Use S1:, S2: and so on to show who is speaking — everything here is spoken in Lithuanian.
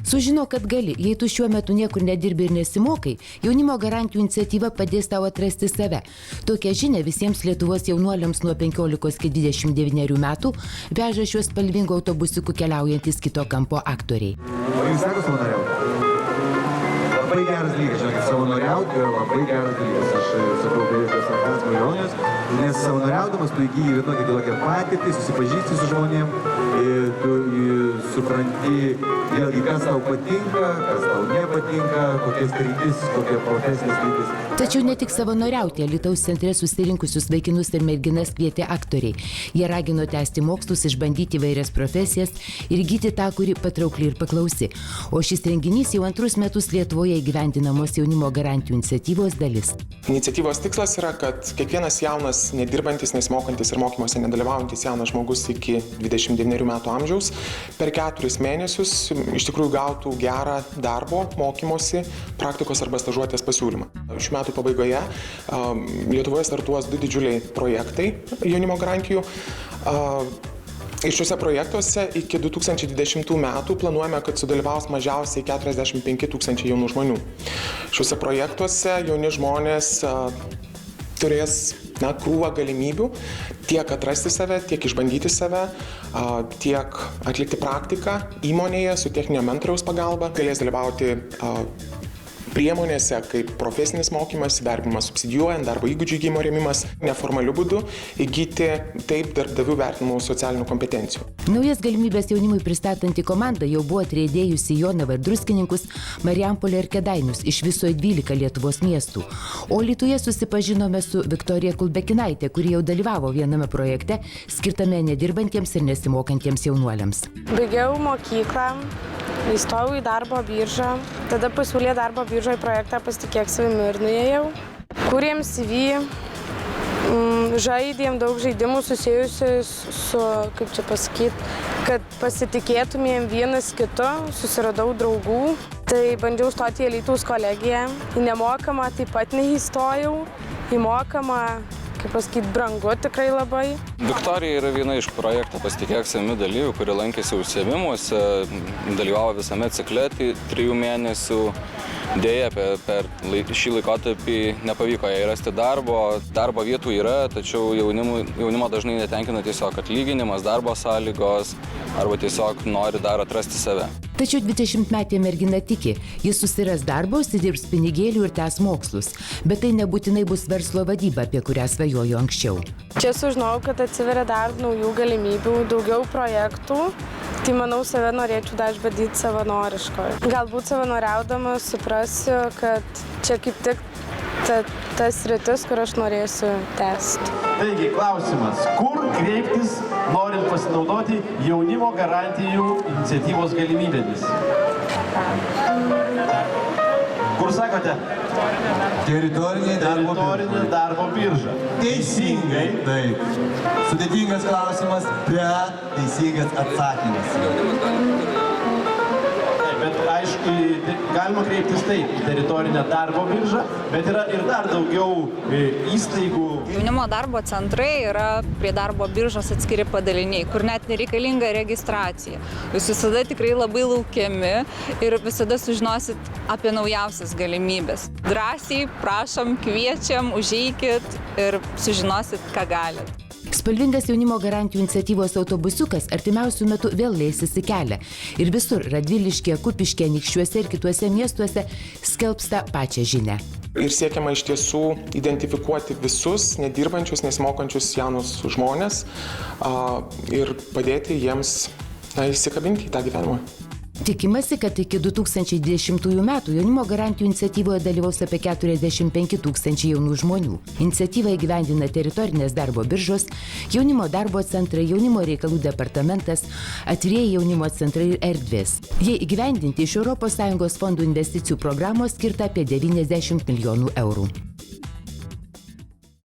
S1: Sužino, kad gali, jei tu šiuo metu niekur nedirbi ir nesimokai, jaunimo garantijų iniciatyva padės tau atrasti save. Tokią žinią visiems Lietuvos jaunuoliams nuo 15 iki 29 metų veža šiuo spalvingu autobusiku keliaujantis kito kampo aktoriai.
S2: O jūs sako savanoriauti? Labai geras dalykas, žinokit, savanoriauti yra labai geras dalykas. Aš sakau, be jokios sarkazmo ironijos, nes savanoriaudamas tu įgyji vienokią kitokią patirtį, susipažįsti su žmonėm, tu supranti, vėlgi, kas tau patinka, kas tau nepatinka, kokias kryptis, kokia profesinės kryptis.
S1: Tačiau ne tik savanoriauti, Alytaus centre susirinkusius vaikinus ir merginas kvietė aktoriai. Jie ragino tęsti mokslus, išbandyti įvairias profesijas ir įgyti tą, kuri patraukli ir paklausi. O šis renginys jau antrus metus Lietuvoje įgyvendinamos jaunimo garantijų iniciatyvos dalis.
S3: Iniciatyvos tikslas yra, kad kiekvienas jaunas, nedirbantis, nesimokantis ir mokymuose nedalyvaujantis jaunas žmogus iki 29 metų amžiaus per 4 mėnesius iš tikrųjų gautų gerą darbo, mokymosi, praktikos arba stažuotės pasiūlymą. Šių metų pabaigoje Lietuvoje startuos 2 didžiuliai projektai jaunimo garantijų. Ir šiuose projektuose iki 2020 metų planuojame, kad sudalyvaus mažiausiai 45 000 jaunų žmonių. Šiuose projektuose jauni žmonės turės krūvą galimybių tiek atrasti save, tiek išbandyti save, tiek atlikti praktiką įmonėje su techninio mentoriaus pagalba. Galės dalyvauti priemonėse kaip profesinis mokymas, įdarbinimas subsidijuojant, darbo įgūdžių įgyjimo rėmimas, neformaliu būdu įgyti taip darbdavių vertinamų socialinių kompetencijų.
S1: Naujas galimybės jaunimui pristatanti komanda jau buvo atriedėjusi Jonavą ir Druskininkus, Marijampolę ir Kėdainius iš viso 12 Lietuvos miestų. O Alytuje susipažinome su Viktorija Kulbekinaitė, kuri jau dalyvavo viename projekte skirtame nedirbantiems ir nesimokantiems jaunuoliams.
S4: Baigiau mokyklą, įstojau į darbo biržą, tada pasiūlė darbo biržoje projektą Pasitikėk savimi ir nuėjau. Kūrėm CV, žaidėm daug žaidimų susijusių su, kaip čia pasakyti, kad pasitikėtumėm vienas kitu, susiradau draugų. Tai bandžiau stoti į Alytaus kolegiją, į nemokamą taip pat neįstojau, į mokamą, kaip pasakyti, brangu tikrai labai.
S5: Viktorija yra viena iš projekto Pasitikėk savimi dalyvių, kuri lankėsi užsiėmimuose, dalyvavo visame cikle 3 mėnesių. Deja, per šį laikotarpį nepavyko jai rasti darbo vietų yra, tačiau jaunimo dažnai netenkina tiesiog atlyginimas, darbo sąlygos arba tiesiog nori dar atrasti save.
S1: Tačiau 20-metė mergina tiki, jis susiras darbą, užsidirbs pinigėlių ir tęs mokslus. Bet tai nebūtinai bus verslo vadyba, apie kurią svajojo anksčiau.
S4: Čia sužinojau, kad atsiveria dar naujų galimybių, daugiau projektų. Tai manau, save norėčiau dar išbandyti savanoriškai. Galbūt savanoriaudama suprasiu, kad čia kaip tik tas sritis, kur aš norėsiu tęsti.
S6: Taigi, klausimas, kur kreiptis, norint pasinaudoti jaunimo garantijų iniciatyvos galimybėmis? Kur sakote?
S2: Teritorinė
S6: darbo birža.
S2: Teisingai. Taip. Sudėtingas klausimas, bet teisingas atsakymas.
S6: Bet aišku, galima kreiptis taip, teritorinę darbo biržą, bet yra ir dar daugiau įstaigų.
S7: Jaunimo darbo centrai yra prie darbo biržos atskiri padaliniai, kur net nereikalinga registracija. Jūs visada tikrai labai laukiami ir visada sužinosit apie naujausias galimybės. Drąsiai, prašom, kviečiam, užeikit ir sužinosit, ką galit.
S1: Spalvingas jaunimo garantijų iniciatyvos autobusiukas artimiausių metų vėl leisis į kelią. Ir visur Radviliškyje, Kupiškyje, Anykščiuose ir kituose miestuose skelbs tą pačią žinią.
S3: Ir siekiama iš tiesų identifikuoti visus nedirbančius, nesimokančius jaunus žmonės ir padėti jiems įsikabinti į tą gyvenimą.
S1: Tikimasi, kad iki 2020 metų jaunimo garantijų iniciatyvoje dalyvaus apie 45 000 jaunų žmonių. Iniciatyvą įgyvendina teritorinės darbo biržos, jaunimo darbo centrai, jaunimo reikalų departamentas, atvirieji jaunimo centrai ir erdvės. Jie įgyvendinti iš ES fondų investicijų programos skirta apie 90 milijonų eurų.